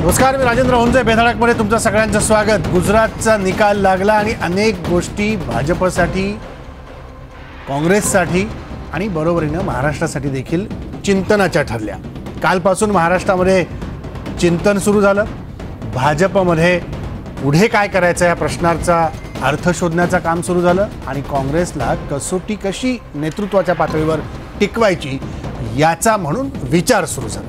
नमस्कार, मी राजेंद्र होंजे. बेधडकमध्ये तुमचं सगळ्यांचं स्वागत. गुजरातचा निकाल लागला आणि अनेक गोष्टी भाजपसाठी, काँग्रेससाठी आणि बरोबरीनं महाराष्ट्रासाठी देखील चिंतनाच्या ठरल्या. कालपासून महाराष्ट्रामध्ये चिंतन सुरू झालं. भाजपमध्ये पुढे काय करायचं या प्रश्नाचा अर्थ शोधण्याचं काम सुरू झालं आणि काँग्रेसला कसोटी कशी नेतृत्वाच्या पातळीवर टिकवायची याचा म्हणून विचार सुरू झाला.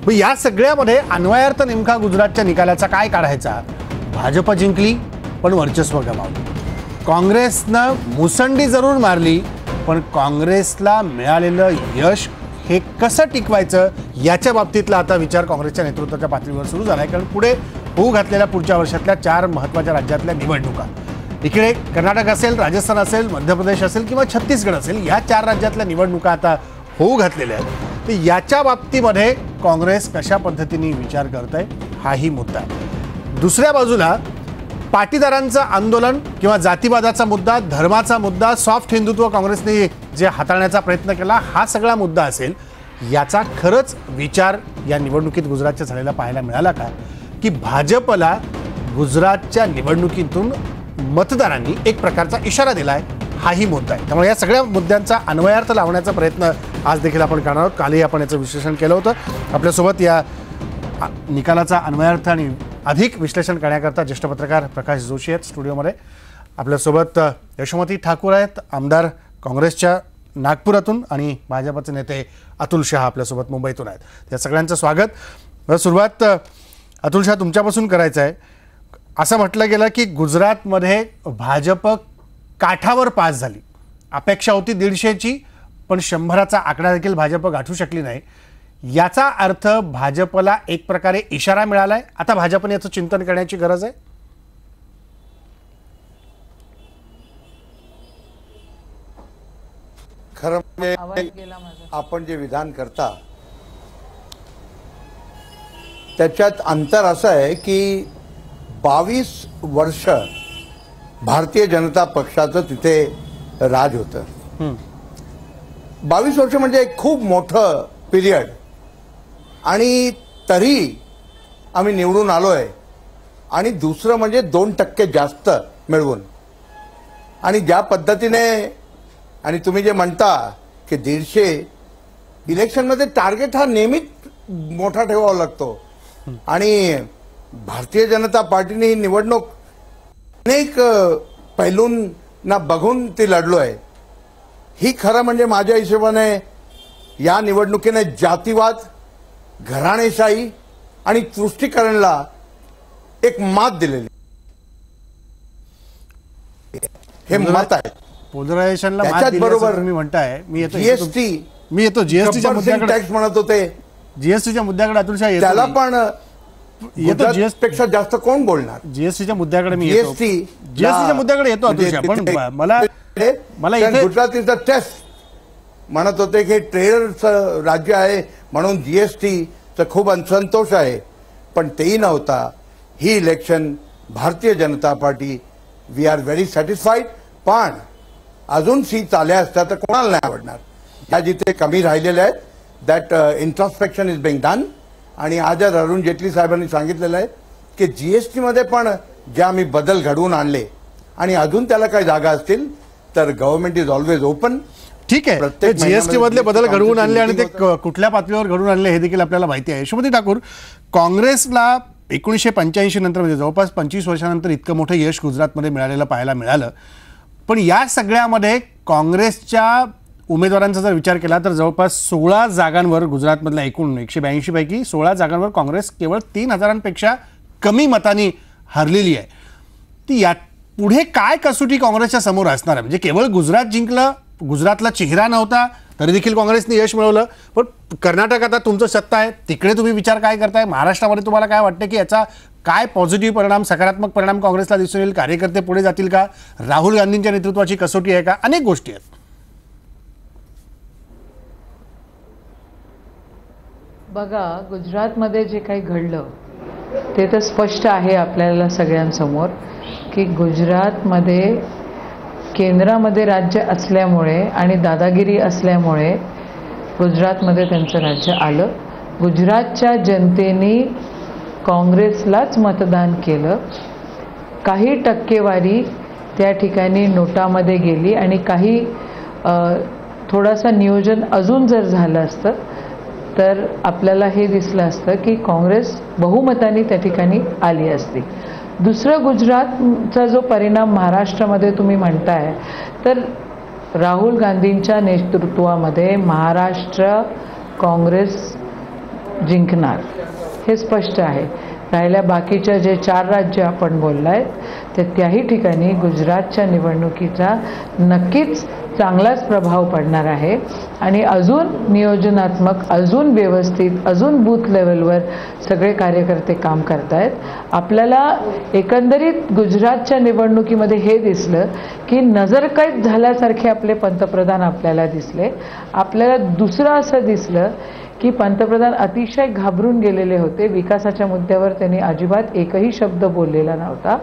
मग या सगळ्यामध्ये अन्वयार्थ नेमका गुजरातच्या निकालाचा काय काढायचा? भाजप जिंकली पण वर्चस्व गमावलं. काँग्रेसनं मुसंडी जरूर मारली पण काँग्रेसला मिळालेलं यश हे कसं टिकवायचं याच्या बाबतीतला आता विचार काँग्रेसच्या नेतृत्वाच्या पातळीवर सुरू झाला आहे. कारण पुढे होऊ घातलेल्या पुढच्या वर्षातल्या 4 महत्त्वाच्या राज्यातल्या निवडणुका, इकडे कर्नाटक असेल, राजस्थान असेल, मध्य प्रदेश असेल किंवा छत्तीसगड असेल, या 4 राज्यातल्या निवडणुका आता होऊ घातलेल्या आहेत. तर याच्या बाबतीमध्ये काँग्रेस कशा पद्धतीने विचार करत आहे हाही मुद्दा आहे. दुसऱ्या बाजूला पाटीदारांचं आंदोलन किंवा जातीवादाचा मुद्दा, धर्माचा मुद्दा, सॉफ्ट हिंदुत्व काँग्रेसने जे हाताळण्याचा प्रयत्न केला, हा सगळा मुद्दा असेल. याचा खरंच विचार या निवडणुकीत गुजरातच्या झालेला पाहायला मिळाला का, की भाजपला गुजरातच्या निवडणुकीतून मतदारांनी एक प्रकारचा इशारा दिला आहे, हाही मुद्दा आहे. त्यामुळे या सगळ्या मुद्द्यांचा अन्वयार्थ लावण्याचा प्रयत्न आज देखील आपण करणार आहोत. कालही आपण याचं विश्लेषण केलं होतं. आपल्यासोबत या निकालाचा अन्वयार्थ आणि अधिक विश्लेषण करण्याकरता ज्येष्ठ पत्रकार प्रकाश जोशी आहेत स्टुडिओमध्ये. आपल्यासोबत यशोमती ठाकूर आहेत, आमदार काँग्रेसच्या नागपुरातून, आणि भाजपचे नेते अतुल शहा आपल्यासोबत मुंबईतून आहेत. या सगळ्यांचं स्वागत. सुरुवात अतुल शहा तुमच्यापासून करायचं आहे. असं म्हटलं गेलं की गुजरातमध्ये भाजप काठावर पास झाली. अपेक्षा होती 150ची, पण 100चा आकडा देखील भाजप गाठू शकली नाही. याचा अर्थ भाजपला एक प्रकारे इशारा मिळालाय. आता भाजपने याचं चिंतन करण्याची गरज आहे. खरं म्हणजे आपण जे विधान करता त्याच्यात अंतर असं आहे की 22 वर्ष भारतीय जनता पक्षाचं तिथे राज होतं. 22 वर्ष म्हणजे एक खूप मोठं पिरियड, आणि तरी आम्ही निवडून आलोय. आणि दुसरं म्हणजे 2% जास्त मिळवून. आणि ज्या पद्धतीने, आणि तुम्ही जे म्हणता की 150, इलेक्शनमध्ये टार्गेट हा नेहमीच मोठा ठेवावा लागतो. आणि भारतीय जनता पार्टीने ही निवडणूक अनेक पैलूंना बघून ती लढलोय. ही खरं म्हणजे माझ्या हिशोबाने या निवडणुकीने जातीवाद, घराणेशाही आणि तुष्टीकरणला एक मात दिलेली, हे मत आहे. पोलरायझेशनला मात दिल्याचं तुम्ही म्हणताय. मी येतो जीएसटीच्या मुद्द्याकडे. टॅक्स म्हणत होते, जीएसटीच्या मुद्द्याकडे अतुल शहा त्याला पण पेक्षा जास्त कोण बोलणार? जीएसटीच्या मुद्द्याकडे मी येतो. जीएसटीच्या मुद्द्याकडे येतो अतुल शहा. पण मला गुजरात इज द टेस्ट म्हणत होते की ट्रेडरचं राज्य आहे म्हणून जीएसटीचं खूप असंतोष आहे, पण तेही नव्हता. ही election Bharatiya Janata Party, we are very satisfied. पण अजून सीट आल्या असत्या तर कोणाला नाही आवडणार? ज्या जिथे कमी राहिलेल्या आहेत, दॅट इंट्रॉस्पेक्शन इज बिंग डन. आणि आज अरुण जेटली साहेबांनी सांगितलेलं आहे की जीएसटीमध्ये पण जे आम्ही बदल घडवून आणले, आणि अजून त्याला काही जागा असतील तर गव्हर्नमेंट इज ऑलवेज ओपन. ठीक आहे, ते जीएसटी मधले बदल घडवून आणले आणि ते कुठल्या पातळीवर घडवून आणले हे देखील आपल्याला माहिती आहे. यशोमती ठाकूर, काँग्रेसला 1985 नंतर, म्हणजे जवळपास 25 वर्षानंतर इतकं मोठं यश गुजरातमध्ये मिळालेलं पाहायला मिळालं. पण या सगळ्यामध्ये काँग्रेसच्या उमेदवारांचा जर विचार केला तर जवळपास 16 जागांवर, गुजरातमधल्या एकूण 182 पैकी 16 जागांवर काँग्रेस केवळ 3000पेक्षा कमी मतांनी हरलेली आहे. ती या पुढे काय कसोटी काँग्रेसच्या समोर असणार आहे? म्हणजे केवळ गुजरात जिंकलं, गुजरातला चेहरा नव्हता तरी देखील काँग्रेसने यश मिळवलं, पण कर्नाटक आता तुमचं सत्ता आहे, तिकडे तुम्ही विचार काय करताय? महाराष्ट्रामध्ये तुम्हाला काय वाटतं की याचा काय पॉझिटिव्ह परिणाम, सकारात्मक परिणाम काँग्रेसला दिसून येईल? कार्यकर्ते पुढे जातील का? राहुल गांधींच्या नेतृत्वाची कसोटी आहे का? अनेक गोष्टी आहेत. बघा, गुजरातमध्ये जे काही घडलं ते तर स्पष्ट आहे आपल्याला सगळ्यांसमोर की गुजरातमध्ये केंद्रामध्ये राज्य असल्यामुळे आणि दादागिरी असल्यामुळे गुजरातमध्ये त्यांचं राज्य आलं. गुजरातच्या जनतेने काँग्रेसलाच मतदान केलं. काही टक्केवारी त्या ठिकाणी नोटामध्ये गेली आणि काही थोडासा नियोजन अजून जर झालं असतं तर आपल्याला हे दिसलं असतं की काँग्रेस बहुमताने त्या ठिकाणी आली असती. दुसरं गुजरातचा जो परिणाम महाराष्ट्रामध्ये तुम्ही म्हणताय तर राहुल गांधींच्या नेतृत्वामध्ये महाराष्ट्र काँग्रेस जिंकणार हे स्पष्ट आहे. राहिल्या बाकीच्या जे 4 राज्य आपण बोललाय तर त्याही ठिकाणी गुजरातच्या निवडणुकीचा नक्कीच चांगलाच प्रभाव पडणार आहे आणि अजून नियोजनात्मक, अजून व्यवस्थित, अजून बूथ लेवलवर सगळे कार्यकर्ते काम करतायत. आपल्याला एकंदरीत गुजरातच्या निवडणुकीमध्ये हे दिसलं की नजरकैद झाल्यासारखे आपले पंतप्रधान आपल्याला दिसले. आपल्याला दुसरं असं दिसलं की पंतप्रधान अतिशय घाबरून गेलेले होते. विकासाच्या मुद्द्यावर त्यांनी अजिबात एकही शब्द बोललेला नव्हता.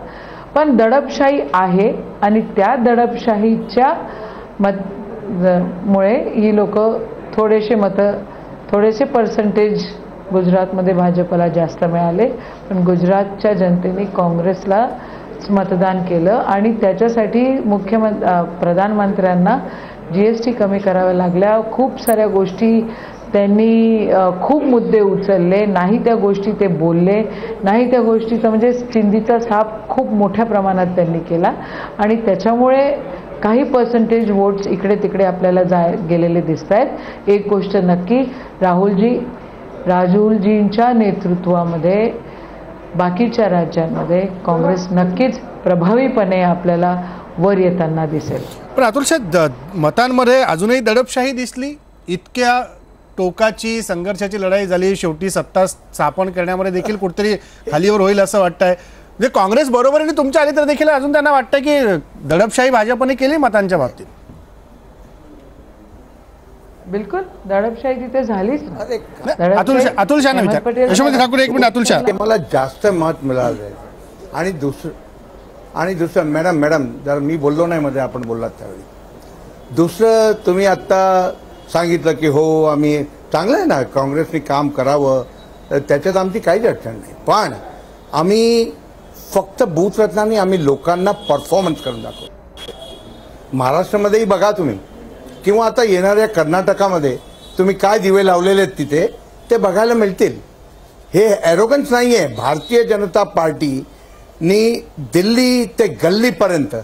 पण दडपशाही आहे आणि त्या दडपशाहीच्या मुळे ही लोक थोडेसे पर्सेंटेज गुजरातमध्ये भाजपला जास्त मिळाले. पण गुजरातच्या जनतेने काँग्रेसला मतदान केलं आणि त्याच्यासाठी प्रधानमंत्र्यांना GST कमी कराव्या लागल्या. खूप साऱ्या गोष्टी त्यांनी खूप मुद्दे उचलले, नाही त्या गोष्टी ते बोलले, नाही त्या गोष्टीचा म्हणजे चिंधीचा साप खूप मोठ्या प्रमाणात त्यांनी केला आणि त्याच्यामुळे काही पर्सेंटेज वोट्स इकडे तिकडे आपल्याला गेलेले दिसत आहेत. एक गोष्ट नक्की, राहुलजींच्या नेतृत्वामध्ये बाकीच्या राज्यांमध्ये काँग्रेस नक्कीच प्रभावीपणे आपल्याला वर येताना दिसेल. पण अतुल साहेब, मतांमध्ये अजूनही दडपशाही दिसली. इतक्या टोकाची संघर्षाची लढाई झाली, शेवटी सत्ता स्थापन करण्यामध्ये देखील कुठेतरी खालीवर होईल असं वाटतंय. म्हणजे काँग्रेस बरोबरीने तुमच्या आली तर देखील अजून त्यांना वाटतं की दडपशाही भाजपने केली मतांच्या बाबतीत. बिलकुल दडपशाही तिथे झालीच. अतुल शाह यशोमती ठाकूर, एक मिनिट अतुल शाह. मला जास्त मत मिळालं आणि दुसरं मॅडम जरा मी बोललो नाही मध्ये, आपण बोललात त्यावेळी. दुसरं तुम्ही आत्ता सांगितलं की हो आम्ही चांगलं आहे ना, काँग्रेसने काम करावं, त्याच्यात आमची काहीच अडचण नाही. पण आम्ही फक्त बूथ रत्नाने आम्ही लोकांना परफॉर्मन्स करून दाखवू. महाराष्ट्रामध्येही बघा तुम्ही, किंवा आता येणाऱ्या कर्नाटकामध्ये तुम्ही काय दिवे लावलेले आहेत तिथे ते बघायला मिळतील. हे ॲरोगन्स नाही आहे. भारतीय जनता पार्टीनी दिल्ली ते गल्लीपर्यंत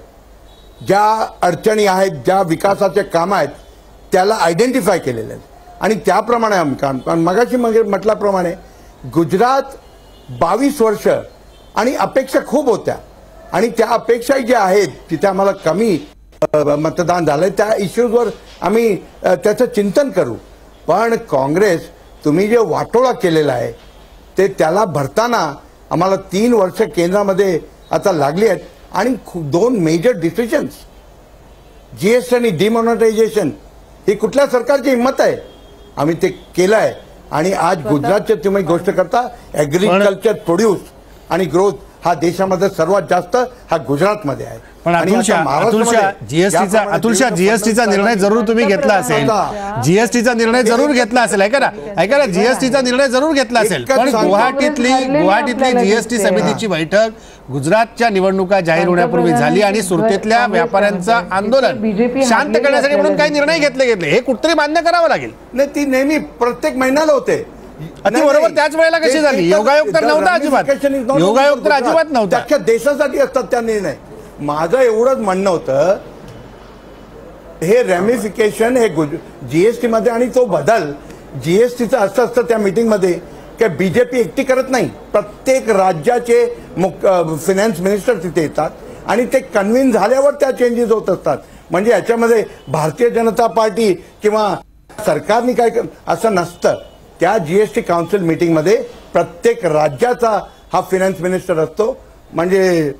ज्या अडचणी आहेत, ज्या विकासाचे कामं आहेत त्याला आयडेंटिफाय केलेले आहेत आणि त्याप्रमाणे आम्ही काम. कारण मगाशी म्हटल्याप्रमाणे गुजरात 22 वर्ष आणि अपेक्षा खूप होत्या आणि त्या अपेक्षा ज्या आहेत तिथे आम्हाला कमी मतदान झालंय, त्या इश्यूजवर आम्ही त्याचं चिंतन करू. पण काँग्रेस तुम्ही जे वाटोळा केलेला आहे ते त्याला भरताना आम्हाला 3 वर्ष केंद्रामध्ये आता लागली आहेत आणि 2 मेजर डिसिजन्स, GST आणि डिमॉनिटायझेशन, ही कुठल्या सरकारची हिंमत आहे? आम्ही ते केलं आहे. आणि आज गुजरातचे तुम्ही गोष्ट करता, ॲग्रिकल्चर प्रोड्यूस आणि ग्रोथ हा देशामध्ये सर्वात जास्त हा गुजरातमध्ये आहे. पण अतुल शाह, जीएसटीचा निर्णय जरूर तुम्ही घेतला असेल. जीएसटीचा निर्णय जरूर घेतला असेल, ऐका ना, जीएसटीचा निर्णय जरूर घेतला असेल. पण गुवाहाटीतली GST समितीची बैठक गुजरातच्या निवडणुका जाहीर होण्यापूर्वी झाली आणि सुरतेतल्या व्यापाऱ्यांचं आंदोलन शांत करण्यासाठी म्हणून काही निर्णय घेतले. हे कुठतरी मान्य करावं लागेल. नाही, ती नेहमी प्रत्येक महिन्याला होते. बरोबर त्याच वेळेला कशी झाली? योगायोग तर नव्हता अजिबात. योगायोग तर अजिबात नव्हता. अख्ख्या देशासाठी असतात त्या निर्णय. माझं एवढंच म्हणणं होतं, हे रेमिफिकेशन हे GST मध्ये आणि तो बदल GSTचं असं असतं त्या मीटिंगमध्ये की BJP एकटी करत नाही. प्रत्येक राज्याचे फिनान्स मिनिस्टर तिथे येतात आणि ते कन्व्हिन्स झाल्यावर त्या चेंजेस होत असतात. म्हणजे याच्यामध्ये भारतीय जनता पार्टी किंवा सरकारने काय असं नसतं. त्या GST काउन्सिल मीटिंगमध्ये प्रत्येक राज्याचा हा फिनान्स मिनिस्टर असतो. म्हणजे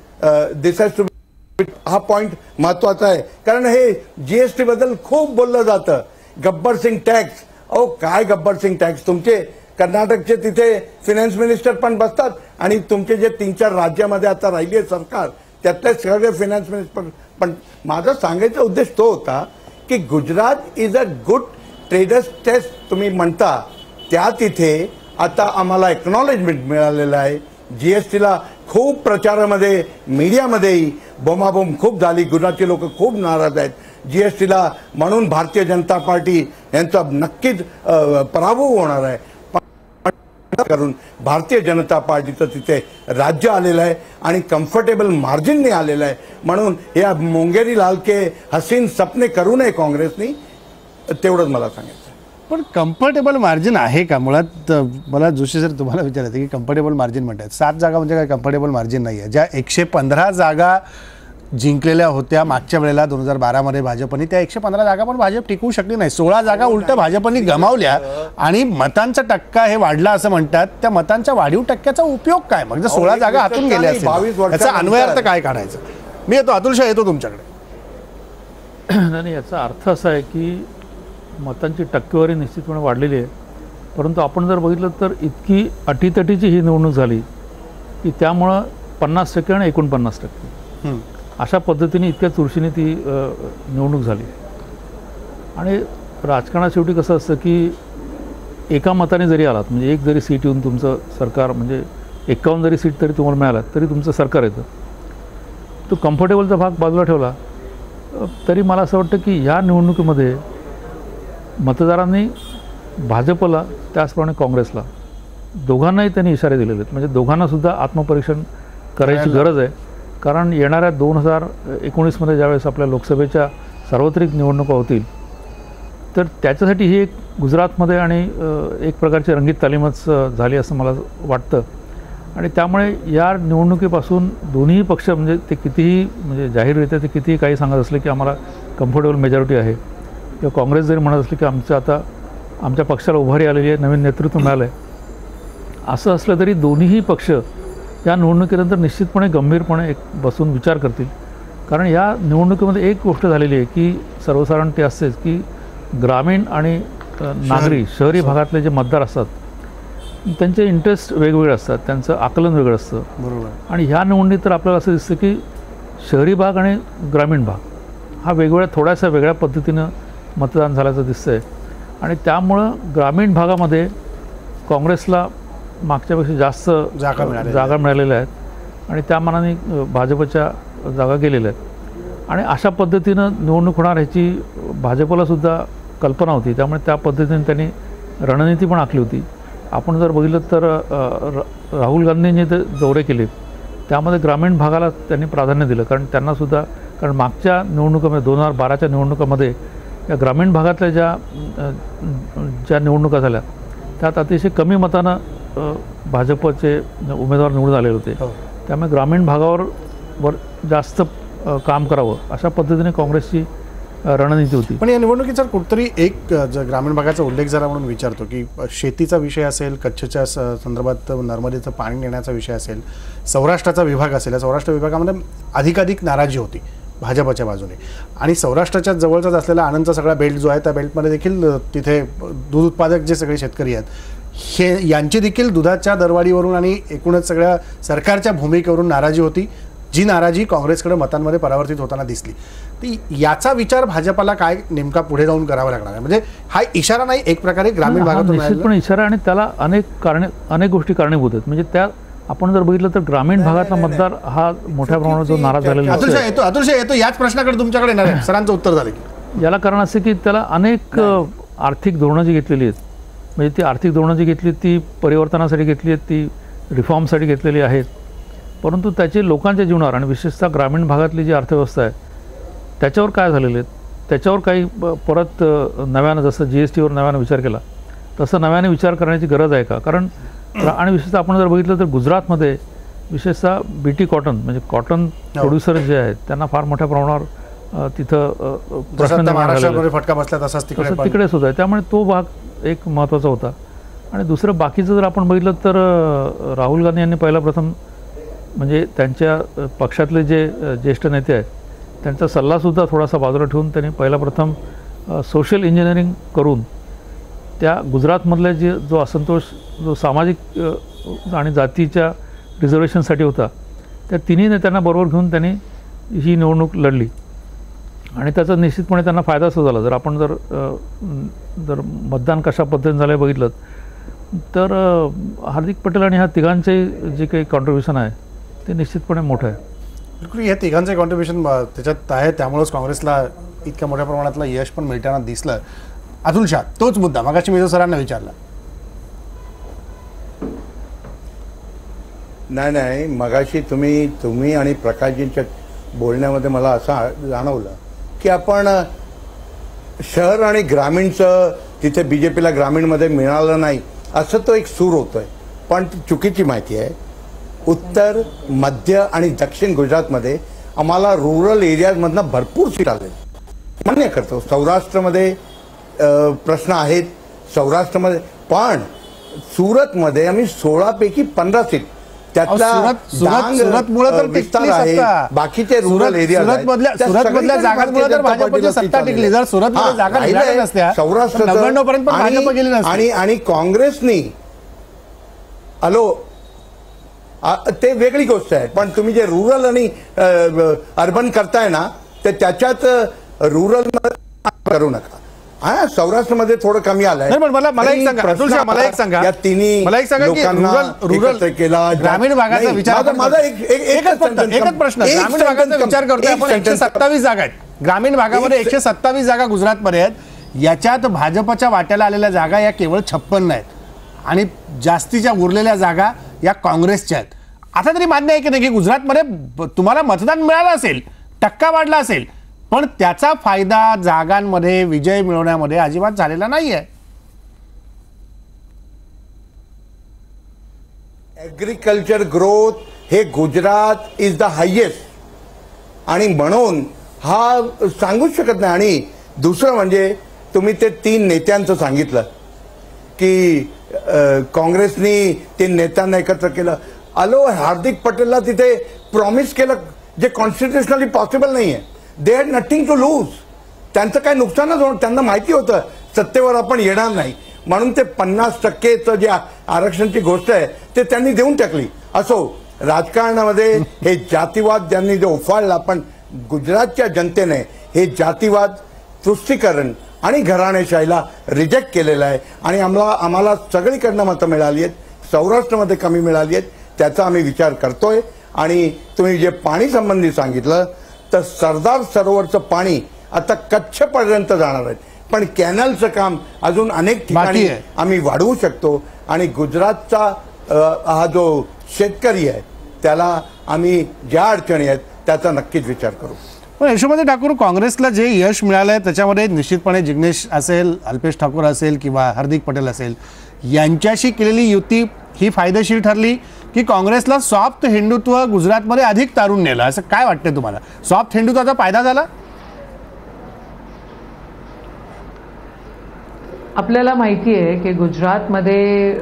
दिस हॅज टू बी, हा पॉइंट महत्वाचा आहे. कारण हे GST बद्दल खूप बोललं जातं. गब्बर सिंग टॅक्स, अहो काय गब्बर सिंग टॅक्स? तुमचे कर्नाटकचे तिथे फिनान्स मिनिस्टर पण बसतात आणि तुमचे जे 3-4 राज्यामध्ये आता राहिले सरकार त्यातले सगळे फिनान्स मिनिस्टर पण. माझा सांगायचा उद्देश तो होता की Gujarat is a good traders test तुम्ही म्हणता, त्या तिथे आता आम्हाला एक्नॉलेजमेंट मिळालेलं आहे. GSTला खूप प्रचारामध्ये मीडियामध्येही बोमाबोम खूप झाली, गुजरातची लोक खूप नाराज आहेत GSTला, म्हणून भारतीय जनता पार्टी यांचा नक्कीच पराभव होणार आहे. करून भारतीय जनता पार्टीचं तिथे राज्य आलेलं आहे आणि कम्फर्टेबल मार्जिनने आलेलं आहे. म्हणून या मुंगेरी लाल के हसीन सपने करू नये काँग्रेसनी, तेवढंच मला सांगायचं. पण कम्फर्टेबल मार्जिन आहे का? मुळात मला जोशी सर तुम्हाला विचारायचं की कम्फर्टेबल मार्जिन म्हणतात, 7 जागा म्हणजे काय कम्फर्टेबल मार्जिन नाही आहे. ज्या 115 जागा जिंकलेल्या होत्या मागच्या वेळेला 2012मध्ये भाजपने, त्या 115 जागा पण भाजप टिकवू शकली नाही. 16 जागा उलट भाजपने गमावल्या आणि मतांचा टक्का हे वाढला असं म्हणतात. त्या मतांच्या वाढीव टक्क्याचा उपयोग काय? मग जर 16 जागा हातून गेल्या असतील याचा अन्वयार्थ काय काढायचं? मी येतो, अतुल शाह येतो तुमच्याकडे. नाही, याचा अर्थ असा आहे की मतांची टक्केवारी निश्चितपणे वाढलेली आहे, परंतु आपण जर बघितलं तर इतकी अटीतटीची ही निवडणूक झाली की त्यामुळं 50% आणि 49% अशा पद्धतीने इतक्या चुरशीने ती निवडणूक झाली. आणि राजकारणात शेवटी कसं असतं की एका मताने जरी आलात, म्हणजे एक जरी सीट येऊन तुमचं सरकार, म्हणजे 51 जरी सीट तरी तुम्हाला मिळालात तरी तुमचं सरकार येतं. तो कम्फर्टेबलचा भाग बाजूला ठेवला तरी मला असं वाटतं की ह्या निवडणुकीमध्ये मतदारांनी भाजपला त्याचप्रमाणे काँग्रेसला दोघांनाही त्यांनी इशारे दिलेले आहेत. म्हणजे दोघांनासुद्धा आत्मपरीक्षण करायची गरज आहे. कारण येणाऱ्या 2019मध्ये ज्यावेळेस आपल्या लोकसभेच्या सार्वत्रिक निवडणुका होतील तर त्याच्यासाठी ही एक गुजरातमध्ये आणि एक प्रकारची रंगीत तालीमच झाली असं मला वाटतं. आणि त्यामुळे या निवडणुकीपासून दोन्ही पक्ष, म्हणजे ते कितीही, म्हणजे जाहीररित्या ते कितीही काही सांगत असले की आम्हाला कम्फर्टेबल मेजॉरिटी आहे, किंवा काँग्रेस जरी म्हणत असले की आमच्या पक्षाला उभारी आलेली आहे, नवीन नेतृत्व मिळालं आहे, असं असलं तरी दोन्हीही पक्ष या निवडणुकीनंतर निश्चितपणे गंभीरपणे बसून विचार करतील. कारण या निवडणुकीमध्ये एक गोष्ट झालेली आहे की सर्वसाधारण ते असतेच की ग्रामीण आणि नागरी शहरी भागातले जे मतदार असतात त्यांचे इंटरेस्ट वेगवेगळे असतात, त्यांचं आकलन वेगळं असतं. बरोबर. आणि ह्या निवडणुकीत तर आपल्याला असं दिसतं की शहरी भाग आणि ग्रामीण भाग हा थोड्याशा वेगळ्या पद्धतीनं मतदान झाल्याचं दिसतं आहे. आणि त्यामुळं ग्रामीण भागामध्ये काँग्रेसला मागच्यापेक्षा जास्त जागा मिळालेल्या आहेत आणि त्या मानाने भाजपच्या जागा गेलेल्या आहेत. आणि अशा पद्धतीनं निवडणूक होणार ह्याची भाजपलासुद्धा कल्पना होती, त्यामुळे त्या पद्धतीने त्यांनी रणनीती पण आखली होती. आपण जर बघितलं तर राहुल गांधींनी जे दौरे केले त्यामध्ये ग्रामीण भागाला त्यांनी प्राधान्य दिलं. कारण मागच्या निवडणुकीमध्ये 2012च्या निवडणुकामध्ये या ग्रामीण भागातल्या ज्या निवडणुका झाल्या त्यात अतिशय कमी मतानं भाजपचे उमेदवार निवडून आलेले होते. त्यामुळे ग्रामीण भागावर जास्त काम करावं अशा पद्धतीने काँग्रेसची रणनीती होती. पण या निवडणुकीचा कुठतरी एक ग्रामीण भागाचा उल्लेख जरा म्हणून विचारतो की शेतीचा विषय असेल, कच्छच्या संदर्भात नर्मदेचं पाणी नेण्याचा विषय असेल, सौराष्ट्राचा विभाग असेल, या सौराष्ट्र विभागामध्ये अधिकाधिक नाराजी होती भाजपच्या बाजूने. आणि सौराष्ट्राच्या जवळचाच असलेला आनंदचा सगळा बेल्ट जो आहे त्या बेल्टमध्ये देखील तिथे दूध उत्पादक जे सगळे शेतकरी आहेत हे यांची देखील दुधाच्या दरवाढीवरून आणि एकूणच सगळ्या सरकारच्या भूमिकेवरून नाराजी होती, जी नाराजी काँग्रेसकडे मतांमध्ये परावर्तित होताना दिसली. ती याचा विचार भाजपला काय नेमका पुढे जाऊन करावा लागणार आहे? म्हणजे हा इशारा नाही एक प्रकारे ग्रामीण भागातून निश्चितपणे इशारा, आणि त्याला अनेक गोष्टी कारणीभूत आहेत. म्हणजे त्या आपण जर बघितलं तर ग्रामीण भागातला मतदार हा मोठ्या प्रमाणात जो नाराज झालेला आहे. अतुल येतो याच प्रश्नाकडे तुमच्याकडे येणार आहे, सरांचं उत्तर झालं की याला कारण असं की त्याला अनेक आर्थिक धोरणं जी घेतलेली आहेत, म्हणजे ती आर्थिक धोरणं जी घेतली ती परिवर्तनासाठी घेतली आहेत, ती रिफॉर्मसाठी घेतलेली आहेत, परंतु त्याचे लोकांच्या जीवनावर आणि विशेषतः ग्रामीण भागातली जी अर्थव्यवस्था आहे त्याच्यावर काय झालेले आहेत, त्याच्यावर काही परत नव्यानं, जसं GSTवर नव्यानं विचार केला तसं नव्याने विचार करण्याची गरज आहे का? कारण आणि विशेषतः आपण जर बघितलं तर गुजरातमध्ये विशेषतः BT कॉटन, म्हणजे कॉटन प्रोड्युसर जे आहेत त्यांना फार मोठ्या प्रमाणावर तिथं प्रश्न फटका बसला तसाच तिकडेच होत आहे. त्यामुळे तो भाग एक महत्त्वाचा होता. आणि दुसरं बाकीचं जर आपण बघितलं तर राहुल गांधी यांनी पहिला प्रथम म्हणजे त्यांच्या पक्षातले जे ज्येष्ठ नेते आहेत त्यांचा सल्लासुद्धा थोडासा बाजूला ठेवून त्यांनी पहिला प्रथम सोशल इंजिनिअरिंग करून त्या गुजरातमधल्या जो असंतोष जो सामाजिक आणि जातीच्या रिझर्वेशनसाठी होता त्या तिन्ही नेत्यांना बरोबर घेऊन त्यांनी ही निवडणूक लढली. आणि त्याचा निश्चितपणे त्यांना फायदा सुद्धा झाला. जर आपण जर मतदान कशा पद्धतीने झालं बघितलं तर हार्दिक पटेल आणि ह्या तिघांचे जे काही कॉन्ट्रीब्युशन आहे ते निश्चितपणे मोठं आहे. बिलकुल या तिघांचे कॉन्ट्रीब्युशन त्याच्यात आहे, त्यामुळेच काँग्रेसला इतक्या मोठ्या प्रमाणातलं यश पण मिळताना दिसलं. अतुल शाह, तोच मुद्दा मगाशी मी जो सरांना विचारला. नाही मगाशी तुम्ही आणि प्रकाशजींच्या बोलण्यामध्ये मला असं जाणवलं की आपण शहर आणि ग्रामीणचं तिथे बीजेपीला ग्रामीणमध्ये मिळालं नाही असं तो एक सूर होतोय, पण ती चुकीची माहिती आहे. उत्तर, मध्य आणि दक्षिण गुजरातमध्ये आम्हाला रुरल एरियाजमधनं भरपूर सीट आले. मान्य करतो सौराष्ट्रामध्ये प्रश्न आहेत, सौराष्ट्रामध्ये, पण सुरतमध्ये आम्ही 16 पैकी 15 सीट त्यातला सुरतमुळे तर विस्तार आहे. बाकीचे रुरल एरिया सुरतमधल्या जागांमुळे तर भाजपची सत्ता टिकली. जर सुरतमध्ये जागा मिळाल्या नसत्या सौराष्ट्र 99 पर्यंत भाजप गेली नसती. आणि काँग्रेसनी ते वेगळी गोष्ट आहे, पण तुम्ही जे रुरल आणि अर्बन करताय ना तर त्याच्यात रुरल करू नका. सौराष्ट्रामध्ये थोडं कमी आलंय. मला एक सांगा अतुल शाह, मला एक सांगा की रुरल केला ग्रामीण भागाचा विचार, माझा एकच प्रश्न, ग्रामीण भागाचा विचार करतोय आपण. 127 जागा आहेत ग्रामीण भागामध्ये, 127 जागा गुजरातमध्ये आहेत. याच्यात भाजपच्या वाट्याला आलेल्या जागा या केवळ 56 आहेत आणि जास्तीच्या उरलेल्या जागा या काँग्रेसच्या आहेत. आता तरी मान्य आहे की नाही की गुजरातमध्ये तुम्हाला मतदान मिळालं असेल, टक्का वाढला असेल, पण त्याचा फायदा जागांमध्ये विजय मिळवण्यामध्ये अजिबात झालेला नाहीये. ऍग्रिकल्चर ग्रोथ हे गुजरात इज द हायेस्ट आणि म्हणून हा सांगूच शकत नाही. आणि दुसरं म्हणजे तुम्ही ते 3 नेत्यांचं सांगितलं की काँग्रेसनी 3 नेत्यांना एकत्र केलं. हार्दिक पटेलला तिथे प्रॉमिस केलं जे कॉन्स्टिट्युशनली पॉसिबल नाही आहे. They had nothing to lose. त्यांचं काय नुकसानच होणार. त्यांना माहिती होतं सत्तेवर आपण येणार नाही, म्हणून ते 50%चं जे आरक्षणची गोष्ट आहे ते त्यांनी देऊन टाकली. असो, राजकारणामध्ये हे जातीवाद ज्यांनी जो उफाळला, पण गुजरातच्या जनतेने हे जातीवाद, तुष्टीकरण आणि घराणेशाहीला रिजेक्ट केलेलं आहे. आणि आम्हाला सगळीकडनं मतं मिळाली आहेत, सौराष्ट्रामध्ये कमी मिळाली आहेत, त्याचा आम्ही विचार करतोय. आणि तुम्ही जे पाणी संबंधी सांगितलं तर सरदार सरोवरचं पाणी आता कच्छपर्यंत जाणार आहे, पण कॅनलचं काम अजून अनेक ठिकाणी आम्ही वाढवू शकतो. आणि गुजरातचा हा जो शेतकरी आहे त्याला आम्ही ज्या अडचणी आहेत त्याचा नक्कीच विचार करू. पण यशोमती ठाकूर, काँग्रेसला जे यश मिळालंय त्याच्यामध्ये निश्चितपणे जिग्नेश असेल, अल्पेश ठाकूर असेल किंवा हार्दिक पटेल असेल, यांच्याशी केलेली युती ही फायदेशीर ठरली की काँग्रेसला सॉफ्ट हिंदुत्व गुजरातमध्ये अधिक तारून नेलं, असं काय वाटतंय तुम्हाला? सॉफ्ट हिंदुत्वाचा फायदा झाला? आपल्याला माहिती आहे की गुजरातमध्ये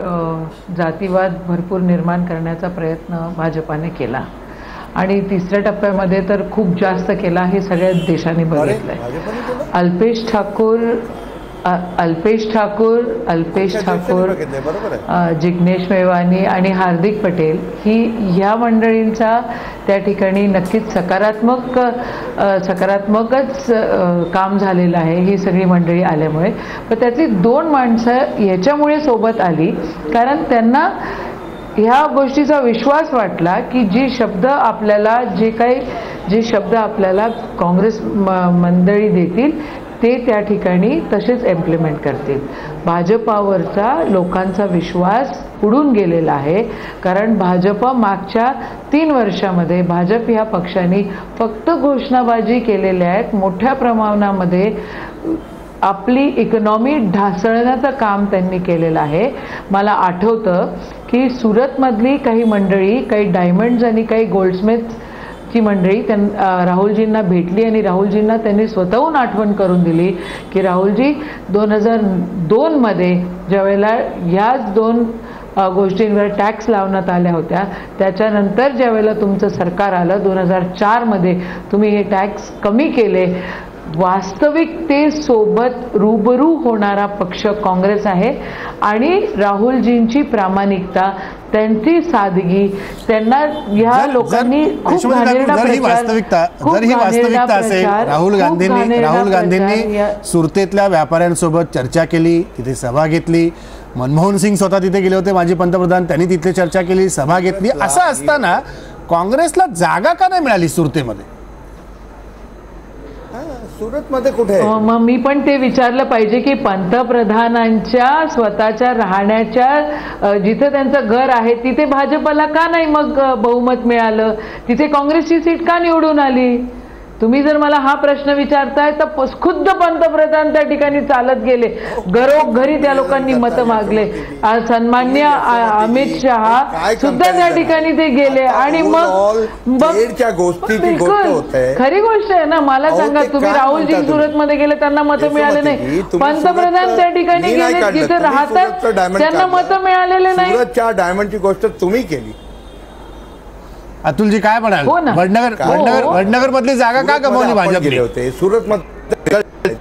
जातीवाद भरपूर निर्माण करण्याचा प्रयत्न भाजपाने केला आणि 3ऱ्या टप्प्यामध्ये तर खूप जास्त केला, हे सगळ्याच देशांनी बघितलंय. अल्पेश ठाकूर, जिग्नेश मेवानी आणि हार्दिक पटेल ही ह्या मंडळींचा त्या ठिकाणी नक्कीच सकारात्मकच काम झालेलं आहे ही सगळी मंडळी आल्यामुळे. पण त्यातली 2 माणसं ह्याच्यामुळे सोबत आली कारण त्यांना ह्या गोष्टीचा विश्वास वाटला की जे शब्द आपल्याला काँग्रेस मंडळी देतील ते त्या ठिकाणी तसेच इम्प्लिमेंट करतील. भाजपावरचा लोकांचा विश्वास उडून गेलेला आहे कारण भाजप मागच्या 3 वर्षामध्ये भाजप ह्या पक्षाने फक्त घोषणाबाजी केलेल्या आहेत. मोठ्या प्रमाणामध्ये आपली इकॉनॉमी ढासळण्याचं काम त्यांनी केलेलं आहे. मला आठवतं की सुरतमधली काही मंडळी, काही डायमंड्स आणि काही गोल्डस्मिथ ची मंडळी राहुलजींना भेटली आणि राहुलजींना त्यांनी स्वतःहून आठवण करून दिली की राहुलजी 2002 मध्ये ज्यावेळेला ह्याच 2 गोष्टींवर टॅक्स लावण्यात आल्या होत्या, त्याच्यानंतर ज्यावेळेला तुमचं सरकार आलं 2004 मध्ये तुम्ही हे टॅक्स कमी केले. वास्तविकतेसोबत रूबरू होणारा पक्ष काँग्रेस आहे आणि राहुलजींची प्रामाणिकता, त्यांची सादगी, त्यांना ह्या लोकांनी खूप घाणेरडा असेल. राहुल गांधींनी सुरतेतल्या व्यापाऱ्यांसोबत चर्चा केली, तिथे सभा घेतली, मनमोहन सिंग स्वतः तिथे गेले होते, माजी पंतप्रधान, त्यांनी तिथली चर्चा केली, सभा घेतली. असं असताना काँग्रेसला जागा का नाही मिळाली सुरतेमध्ये? सुरतमध्ये कुठे? मग मी पण ते विचारलं पाहिजे की पंतप्रधानांच्या स्वतःच्या राहण्याच्या जिथे त्यांचं घर आहे तिथे भाजपला का नाही मग बहुमत मिळालं? तिथे काँग्रेसची सीट का निवडून आली? तुम्ही जर मला हा प्रश्न विचारताय तर खुद्द पंतप्रधान त्या ठिकाणी चालत गेले, घरोघरी त्या लोकांनी मतं मागले. सन्मान्य अमित शहा सुद्धा त्या ठिकाणी ते गेले आणि मग खरी गोष्ट आहे ना. मला सांगा, तुम्ही राहुलजी सुरतमध्ये गेले, त्यांना मतं मिळाले नाही. पंतप्रधान त्या ठिकाणी गेले जिथे राहतात त्यांना मतं मिळालेले नाही. सुरतच्या डायमंडची गोष्ट तुम्ही केली. अतुलजी काय म्हणाल? हो ना. वडनगर मधली जागा का गमावली भाजपने? होते सुरत मध्ये.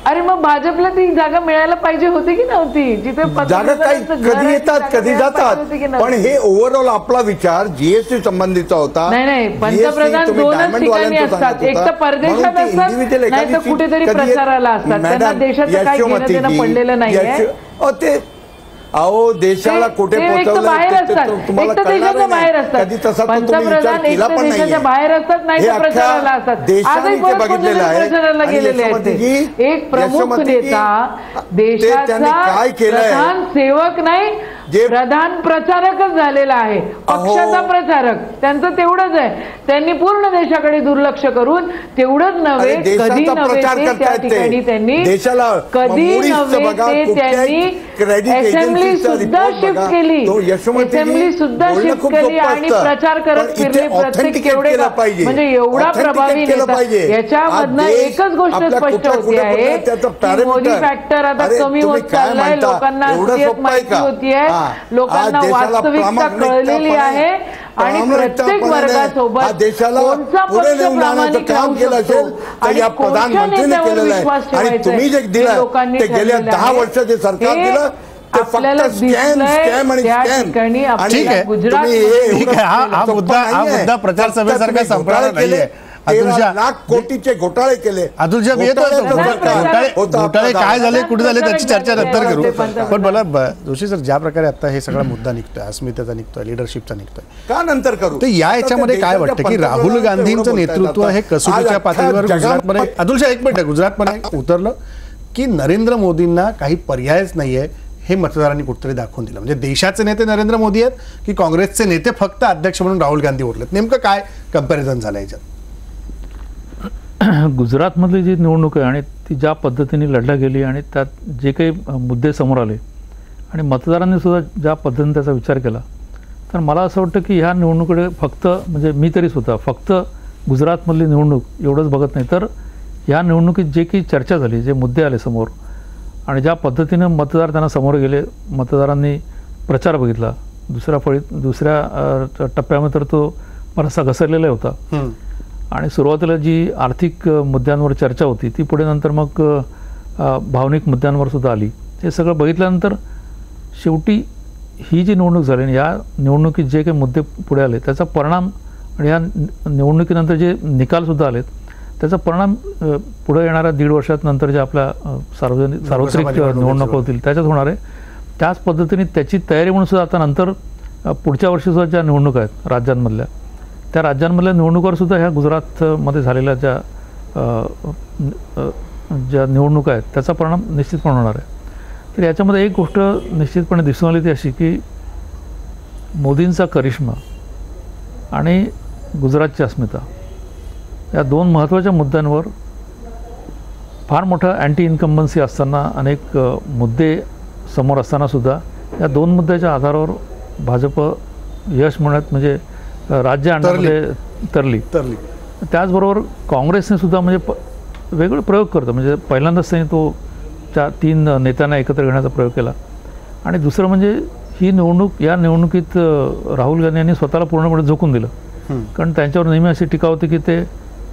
अरे मग भाजपला ती जागा मिळायला पाहिजे होती की नव्हती? जिथे जागा काही कधी येतात कधी जातात, पण हे ओव्हरऑल आपला विचार जीएसटी संबंधीचा होता. नाही, पंतप्रधान दोनच ठिकाणी असतात, एक तर परदेशात असतात, नाही तर कुठेतरी प्रचाराला असतात. त्यांना देशाचं काही घेणं देणं पडलेलं नाहीये. अहो देशाला कुठे बाहेर असतात, एक तर देशाच्या बाहेर असतात. पंतप्रधान एक तर देशाच्या बाहेर असतात, नाही तर प्रचाराला असतात. आजही प्रचाराला गेलेले आहेत. एक प्रमुख नेता देशाचा प्रधान सेवक नाही, प्रधान प्रचारकच झालेला आहे, पक्षाचा प्रचारक. त्यांचं तेवढंच आहे. त्यांनी पूर्ण देशाकडे दुर्लक्ष करून तेवढंच नव्हे, कधी नव्हे ते त्या ठिकाणी त्यांनी कधी नव्हे ते त्यांनी असेंब्ली सुद्धा शिफ्ट केली, असेंब्ली सुद्धा शिफ्ट केली आणि प्रचार करत फिरले. प्रत्येक केवढे म्हणजे एवढा प्रभावी नेता. याच्यामधनं एकच गोष्ट स्पष्ट होती आहे की मोदी फॅक्टर आता कमी होत चाललाय. लोकांना असलियत माहिती होतीये, लोकांना वास्तविकता कळलेली आहे आणि प्रत्येक वर्गासोबत कोणता पक्ष प्रामाणिक राहू शकतो आणि कोणत्या नेत्यावर विश्वास ठेवायचा हे लोकांनी ठरवलेलं आहे. आपल्याला दिसलंय त्या ठिकाणी आपल्याला गुजरात. हा मुद्दा प्रचार सभेसारखा संपणार नाहीये. 13 लाख कोटीचे घोटाळे केले. अतुलजी घोटाळे काय झाले, कुठे झाले, त्याची चर्चा नंतर करू. पण मला जोशी सर, ज्या प्रकारे आता हे सगळा मुद्दा निघतोय, अस्मितेचा निघतोय, लिडरशिपचा निघतोय, का नंतर करू? तर याच्यामध्ये काय वाटतं की राहुल गांधींचं नेतृत्व हे कसोटीच्या पातळीवर गुजरातमध्ये, अतुलजी एक मिनिट, गुजरातमध्ये उतरलं की नरेंद्र मोदींना काही पर्यायच नाहीये हे मतदारांनी कुठेतरी दाखवून दिलं. म्हणजे देशाचे नेते नरेंद्र मोदी आहेत की काँग्रेसचे नेते फक्त अध्यक्ष म्हणून राहुल गांधी उरलेत? नेमकं काय कंपॅरिझन झालं याच्यात? गुजरातमधली जी निवडणूक आहे आणि ती ज्या पद्धतीने लढल्या गेली आणि त्यात जे काही मुद्दे समोर आले आणि मतदारांनी सुद्धा ज्या पद्धतीने त्याचा विचार केला, तर मला असं वाटतं की ह्या निवडणुकीकडे फक्त, म्हणजे मी तरी सुद्धा फक्त गुजरातमधली निवडणूक एवढंच बघत नाही, तर ह्या निवडणुकीत जे काही चर्चा झाली, जे मुद्दे आले समोर आणि ज्या पद्धतीनं मतदार त्यांना समोर गेले, मतदारांनी प्रचार बघितला. दुसऱ्या टप्प्यामध्ये तर तो बराचसा घसरलेला होता आणि सुरुवातीला जी आर्थिक मुद्द्यांवर चर्चा होती ती पुढे नंतर मग भावनिक मुद्द्यांवर सुद्धा आली. हे सगळं बघितल्यानंतर शेवटी ही जी निवडणूक झाली आणि या निवडणुकीत जे काही मुद्दे पुढे आले त्याचा परिणाम आणि या निवडणुकीनंतर जे निकालसुद्धा आलेत त्याचा परिणाम पुढे येणाऱ्या 1.5 वर्षात नंतर जे आपल्या सार्वत्रिक निवडणुका होतील त्याच्यात होणार आहे. त्याच पद्धतीने त्याची तयारी म्हणून सुद्धा आता नंतर पुढच्या वर्षीसुद्धा ज्या निवडणुका आहेत राज्यांमधल्या, त्या राज्यांमधल्या निवडणुकावर सुद्धा ह्या गुजरातमध्ये झालेल्या ज्या निवडणुका आहेत त्याचा परिणाम निश्चितपणे होणार आहे. तर याच्यामध्ये एक गोष्ट निश्चितपणे दिसून आली ती अशी की मोदींचा करिश्मा आणि गुजरातची अस्मिता या 2 महत्त्वाच्या मुद्द्यांवर फार मोठं अँटी इन्कम्बन्सी असताना, अनेक मुद्दे समोर असतानासुद्धा या 2 मुद्द्याच्या आधारावर भाजप यश मिळत म्हणजे राज्य आणण्यामध्ये तरली. त्याचबरोबर काँग्रेसने सुद्धा म्हणजे वेगळे प्रयोग करतो. म्हणजे पहिल्यांदाच त्यांनी तो त्या 3 नेत्यांना एकत्र घेण्याचा प्रयोग केला आणि दुसरं म्हणजे ही निवडणूक, या निवडणुकीत राहुल गांधी यांनी स्वतःला पूर्णपणे झोकून दिलं. कारण त्यांच्यावर नेहमी अशी टीका होती की ते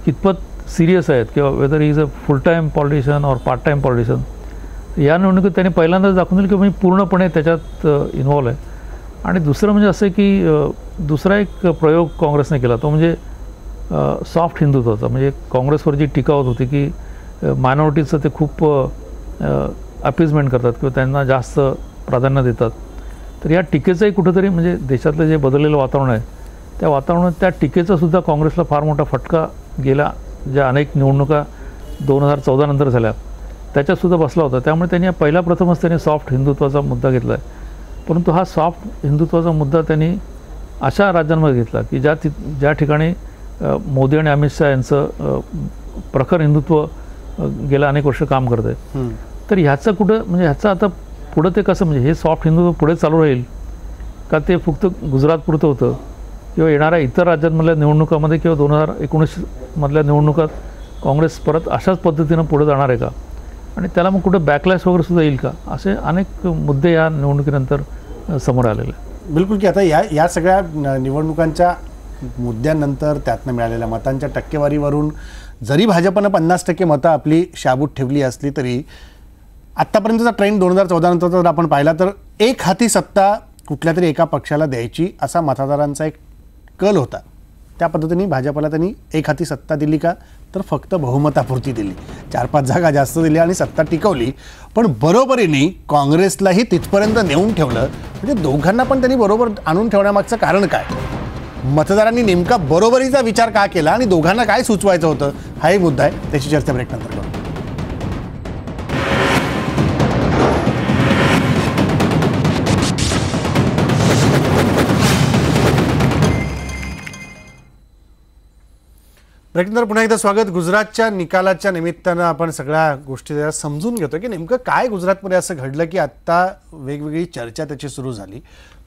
कितपत सिरियस आहेत किंवा whether is a full time politician or part time politician. या निवडणुकीत त्यांनी पहिल्यांदाच दाखवून दिलं की मी पूर्णपणे त्याच्यात इन्व्हॉल्व आहे. आणि दुसरं म्हणजे असं की दुसरा एक प्रयोग काँग्रेसने केला तो म्हणजे सॉफ्ट हिंदुत्वाचा. म्हणजे काँग्रेसवर जी टीका होत होती की मायनॉरिटीजचं ते खूप अपीजमेंट करतात किंवा त्यांना जास्त प्राधान्य देतात. तर या टीकेचंही कुठंतरी म्हणजे देशातलं जे बदललेलं वातावरण आहे त्या वातावरणात त्या टीकेचासुद्धा काँग्रेसला फार मोठा फटका गेल्या ज्या अनेक निवडणुका 2014 नंतर झाल्या त्याच्यातसुद्धा बसला होता. त्यामुळे त्यांनी पहिला प्रथमच त्यांनी सॉफ्ट हिंदुत्वाचा मुद्दा घेतला आहे. परंतु हा सॉफ्ट हिंदुत्वाचा मुद्दा त्यांनी अशा राज्यांमध्ये घेतला की ज्या ठिकाणी मोदी आणि अमित शहा यांचं प्रखर हिंदुत्व गेल्या अनेक वर्ष काम करत आहे. तर ह्याचं कुठं म्हणजे ह्याचं आता पुढं ते कसं म्हणजे हे सॉफ्ट हिंदुत्व पुढे चालू राहील का ते फक्त गुजरातपुरतं होतं किंवा येणाऱ्या इतर राज्यांमधल्या निवडणुकामध्ये किंवा 2019 मधल्या निवडणुकात काँग्रेस परत अशाच पद्धतीनं पुढे जाणार आहे का आणि त्याला मग कुठं बॅकलॅश वगैरे सुद्धा येईल का असे अनेक मुद्दे या निवडणुकीनंतर समोर आलेले आहेत. बिलकुल की आता या सगळ्या निवडणुकांच्या मुद्द्यानंतर त्यातनं मिळालेल्या मतांच्या टक्केवारीवरून जरी भाजपनं 50% मतं आपली शाबूत ठेवली असली तरी आत्तापर्यंतचा ट्रेंड 2014 नंतर जर आपण पाहिला तर एक हाती सत्ता कुठल्या तरी एका पक्षाला द्यायची असा मतदारांचा एक कल होता. त्या पद्धतीने भाजपला त्यांनी एक हाती सत्ता दिली का तर फक्त बहुमतापुरती दिली. 4-5 जागा जास्त दिल्या आणि सत्ता टिकवली. पण बरोबरीने काँग्रेसलाही तिथपर्यंत नेऊन ठेवलं. म्हणजे दोघांना पण त्यांनी बरोबर आणून ठेवण्यामागचं कारण काय, मतदारांनी नेमका बरोबरीचा विचार का केला आणि दोघांना काय सुचवायचं होतं हा एक मुद्दा आहे. त्याची चर्चा ब्रेक नंतर करू. ब्रेकनंतर पुन्हा एकदा स्वागत. गुजरातच्या निकालाच्या निमित्तानं आपण सगळ्या गोष्टी समजून घेतो की नेमकं काय गुजरातमध्ये असं घडलं की आत्ता वेगवेगळी चर्चा त्याची सुरू झाली,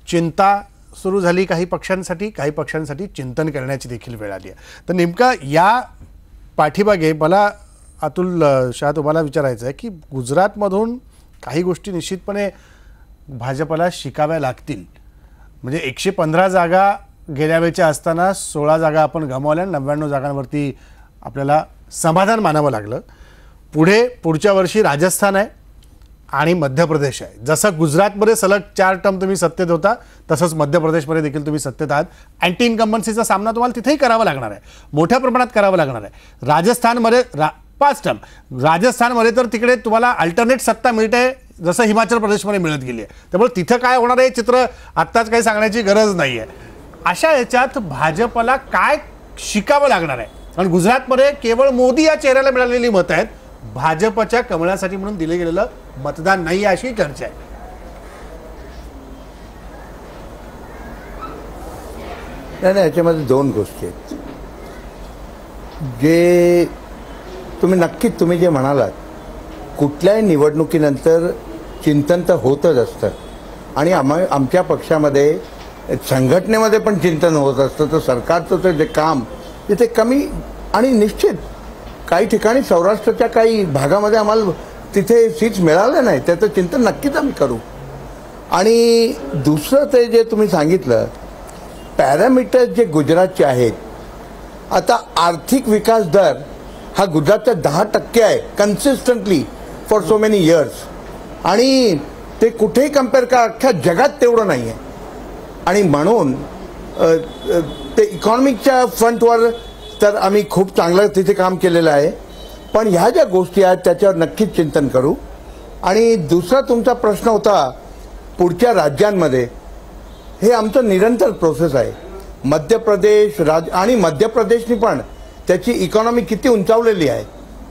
चिंता सुरू झाली काही पक्षांसाठी चिंतन करण्याची देखील वेळ आली आहे. तर नेमका या पाठीमागे मला अतुल शाह तुम्हाला विचारायचं आहे की गुजरातमधून काही गोष्टी निश्चितपणे भाजपला शिकाव्या लागतील. म्हणजे 115 जागा गेल्या वेळच्या असताना 16 जागा आपण गमावल्या, 99 जागांवरती आपल्याला समाधान मानावं लागलं. पुढच्या वर्षी राजस्थान आहे आणि मध्य प्रदेश आहे. जसं गुजरातमध्ये सलग 4 टर्म तुम्ही सत्तेत होता तसंच मध्य प्रदेशमध्ये देखील तुम्ही सत्तेत आहात. अँटी इन्कम्बन्सीचा सामना तुम्हाला तिथेही करावा लागणार आहे, मोठ्या प्रमाणात करावा लागणार आहे. राजस्थानमध्ये 5 टर्म, राजस्थानमध्ये तर तिकडे तुम्हाला अल्टरनेट सत्ता मिळते जसं हिमाचल प्रदेशमध्ये मिळत गेली आहे. त्यामुळे तिथं काय होणार आहे चित्र आत्ताच काही सांगण्याची गरज नाही आहे. अशा याच्यात भाजपला काय शिकावं लागणार आहे. कारण गुजरातमध्ये केवळ मोदी या चेहऱ्याला मिळालेली मतं आहेत, भाजपच्या कमळासाठी म्हणून दिले गेलेलं मतदान नाही अशी चर्चा आहे. नाही, याच्यामध्ये 2 गोष्टी आहेत. जे तुम्ही जे म्हणालात, कुठल्याही निवडणुकीनंतर चिंतन तर होतच असतं आणि आमच्या पक्षामध्ये संघटनेमध्ये पण चिंतन होत असतं. तर सरकारचं तर जे काम ते कमी आणि निश्चित काही ठिकाणी सौराष्ट्राच्या काही भागामध्ये आम्हाला तिथे सीट्स मिळाल्या नाही, त्याचं चिंतन नक्कीच आम्ही करू. आणि दुसरं ते जे तुम्ही सांगितलं पॅरामीटर्स जे गुजरातचे आहेत, आता आर्थिक विकास दर हा गुजरातचा 10% आहे consistently for so many years आणि ते कुठेही कम्पेअर करा अख्ख्या जगात तेवढं नाही आहे. आणि म्हणून ते इकॉनॉमिकच्या फ्रंटवर तर आम्ही खूप चांगलं तिथे काम केलेलं आहे. पण ह्या ज्या गोष्टी आहेत त्याच्यावर नक्कीच चिंतन करू. आणि दुसरा तुमचा प्रश्न होता पुढच्या राज्यांमध्ये, हे आमचं निरंतर प्रोसेस आहे. मध्य प्रदेश आणि मध्य प्रदेशनी पण त्याची इकॉनॉमी किती उंचावलेली आहे,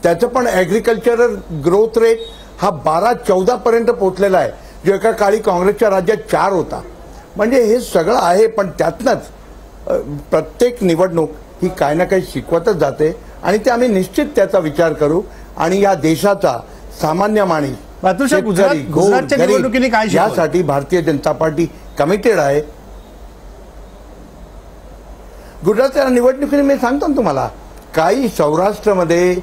त्याचं पण ॲग्रिकल्चरल ग्रोथ रेट हा 12-14 पर्यंत पोहोचलेला आहे, जो एका काळी काँग्रेसच्या राज्यात 4 होता. म्हणजे हे सगळं आहे. पण त्यातनंच प्रत्येक निवडणूक ही काही ना काही शिकवतच जाते आणि ते आम्ही निश्चित त्याचा विचार करू. आणि या देशाचा सामान्य माणूस यासाठी भारतीय जनता पार्टी कमिटेड आहे. गुजरातच्या निवडणुकीने मी सांगतो ना तुम्हाला, काही सौराष्ट्रामध्ये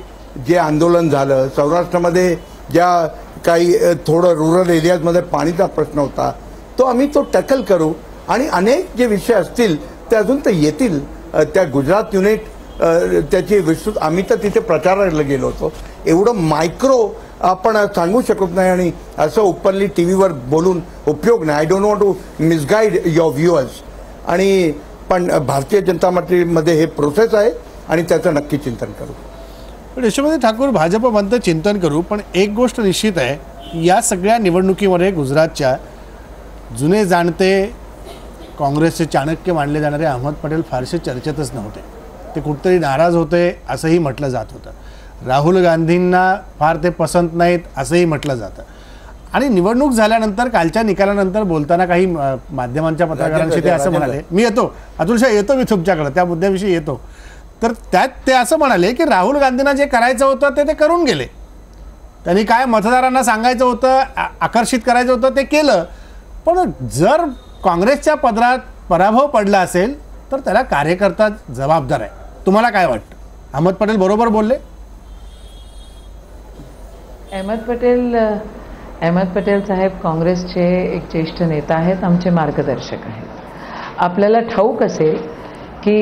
जे आंदोलन झालं, सौराष्ट्रामध्ये ज्या काही थोडं रुरल एरियाजमध्ये पाणीचा प्रश्न होता, तो आम्ही टॅकल करू. आणि अनेक जे विषय असतील ते अजून तर येतील. त्या गुजरात युनिट त्याची विस्तृत, आम्ही तर तिथे प्रचाराला गेलो होतो, एवढं मायक्रो आपण सांगू शकत नाही आणि असं ओपनली टी व्हीवर बोलून उपयोग नाही. I don't want to misguide your viewers. आणि पण भारतीय जनता पार्टीमध्ये हे प्रोसेस आहे आणि त्याचं नक्की चिंतन करू. पण यशोमती ठाकूर भाजप म्हणतं चिंतन करू, पण एक गोष्ट निश्चित आहे या सगळ्या निवडणुकीमध्ये गुजरातच्या जुने जाणते काँग्रेसचे चाणक्य मानले जाणारे अहमद पटेल फारसे चर्चेतच नव्हते. ते कुठेतरी नाराज होते असंही म्हटलं जात होतं. राहुल गांधींना फार ते पसंत नाहीत असंही म्हटलं जातं. आणि निवडणूक झाल्यानंतर कालच्या निकालानंतर बोलताना काही माध्यमांच्या पत्रकारांशी ते असं म्हणाले, मी येतो अतुलशाह येतो मी तुमच्याकडं त्या मुद्द्याविषयी येतो. तर त्यात ते असं म्हणाले की राहुल गांधींना जे करायचं होतं ते करून गेले. त्यांनी काय मतदारांना सांगायचं होतं, आकर्षित करायचं होतं ते केलं. पण जर काँग्रेसच्या पदरात पराभव पडला असेल तर त्याला कार्यकर्ता जबाबदार आहे. तुम्हाला काय वाटतं? अहमद पटेल बरोबर बोलले? अहमद पटेल साहेब काँग्रेसचे एक ज्येष्ठ नेता आहेत, आमचे मार्गदर्शक आहेत. आपल्याला ठाऊक असेल की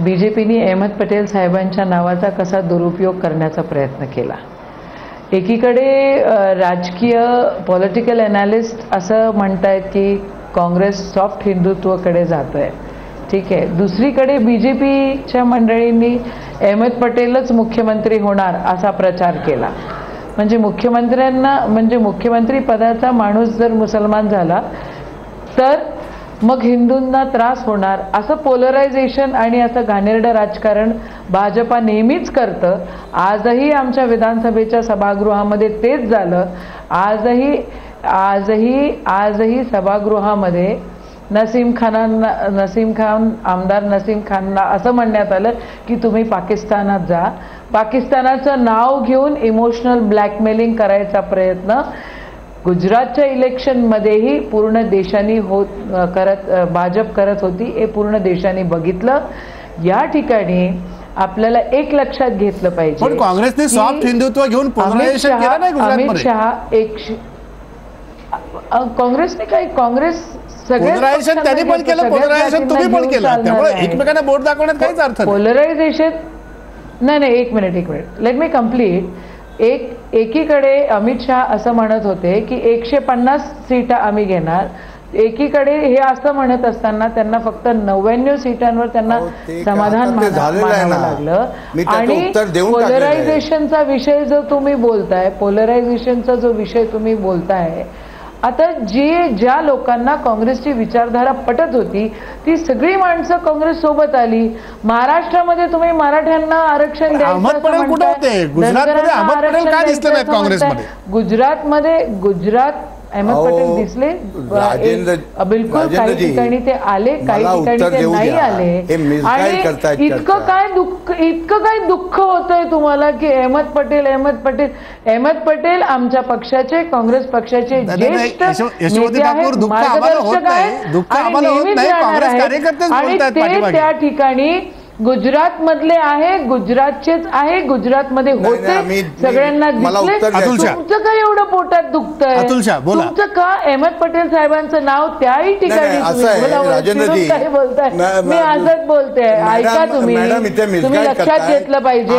BJPने अहमद पटेल साहेबांच्या नावाचा कसा दुरुपयोग करण्याचा प्रयत्न केला. एकीकडे राजकीय पॉलिटिकल ॲनालिस्ट असं म्हणतायत की काँग्रेस सॉफ्ट हिंदुत्वाकडे जात आहे, ठीक आहे. दुसरीकडे BJPच्या मंडळींनी अहमद पटेलच मुख्यमंत्री होणार असा प्रचार केला. म्हणजे मुख्यमंत्री पदाचा माणूस जर मुसलमान झाला तर मग हिंदूंना त्रास होणार असं पोलरायझेशन आणि असं घाणेरडं राजकारण भाजपा नेहमीच करतं. आजही आमच्या विधानसभेच्या सभागृहामध्ये तेच झालं. आजही सभागृहामध्ये आमदार नसीम खानला असं म्हणण्यात आलं की तुम्ही पाकिस्तानात जा. पाकिस्तानाचं नाव घेऊन इमोशनल ब्लॅकमेलिंग करायचा प्रयत्न गुजरातच्या इलेक्शनमध्येही पूर्ण देशाने भाजप करत होती. हे पूर्ण देशाने बघितलं. या ठिकाणी आपल्याला एक लक्षात घेतलं पाहिजे, पण काँग्रेसने सॉफ्ट हिंदुत्व घेऊन पोलरायझेशन केलं नाही गुजरातमध्ये. अमित शहा काँग्रेसने काही काँग्रेस पोलरायझेशन त्यांनी पण केलं, पोलरायझेशन तुम्ही पण केलं. त्यामुळे एकमेकांना बोट दाखवण्यात काहीच अर्थ नाही. पोलरायझेशन नाही, एक मिनिट लेट मी कम्प्लीट. एकीकडे अमित शहा असं म्हणत होते की 150 सीटा आम्ही घेणार. एकीकडे हे असं म्हणत असताना त्यांना फक्त 99 सीटांवर त्यांना समाधान मानावं लागलं. आणि पोलरायझेशनचा विषय जो तुम्ही बोलताय, आता ज्या लोकांना काँग्रेसची विचारधारा पटत होती ती सगळी माणसं काँग्रेस सोबत आली. महाराष्ट्रामध्ये तुम्ही मराठ्यांना आरक्षण द्यायचं अहमद पटेल कुठे होते? गुजरातमध्ये अहमद पटेल का दिसले नाहीत काँग्रेसमध्ये? गुजरात अहमद पटेल दिसले बिलकुल. काही ठिकाणी ते आले, काही ठिकाणी ते नाही आले. आणि इतकं काय दुःख होतंय तुम्हाला की अहमद पटेल आमच्या पक्षाचे, काँग्रेस पक्षाचे ज्येष्ठ नेते आहेत, मार्गदर्शक आहेत आणि नेहमीच राहणार आहेत. आणि ते त्या ठिकाणी गुजरात मधले आहे, गुजरातचेच आहे, गुजरातमध्ये होते, सगळ्यांना दिसले. तुमचं काय एवढं पोटात दुखतंय? तुमचं का अहमद पटेल साहेबांचं नाव त्याही ठिकाणी काय बोलताय? मी आजच बोलते, ऐका तुम्ही लक्षात घेतलं पाहिजे.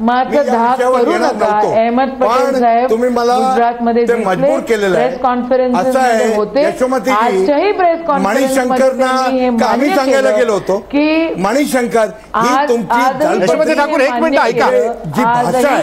माझं धाक करू नका. अहमद पटेल साहेब गुजरातमध्ये प्रेस कॉन्फरन्स होते. आजच्याही प्रेस कॉन्फरन्स सांगायला गेलो होतो की मणिशंकर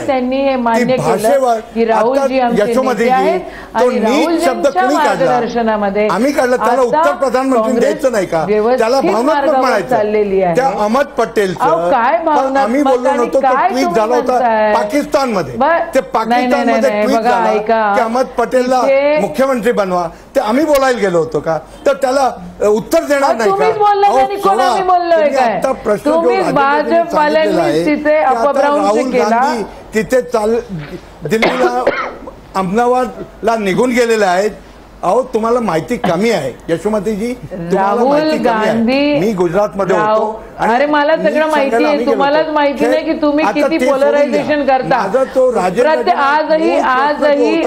त्यांनी हे मान्य केलं की राहुलजी आमचे नेते आहेत आणि राहुलजींच्या मार्गदर्शनामध्ये आम्ही काढलं. त्याला उत्तर प्रधानमंत्री द्यायचं नाही का? त्याला भावनात्मक चाललेली आहे. अहमद पटेलचं काय भावना आम्ही बोललो नव्हतो. ट्विट झाला होता पाकिस्तानमध्ये. ते पाकिस्तानमध्ये ट्विट झालं की अहमद पटेलला मुख्यमंत्री बनवा. ते आम्ही बोलायला गेलो होतो का? तर त्याला उत्तर देणार नाही का? आता प्रश्न राहुल गांधी तिथे दिल्लीला अहमदाबादला निघून गेलेले आहेत. अहो तुम्हाला माहिती कमी आहे यशोमतीजी. राहुल गांधी मी गुजरातमध्ये होतो. अरे मला सगळं माहिती आहे, तुम्हालाच माहिती नाही की तुम्ही किती पोलरायझेशन करता.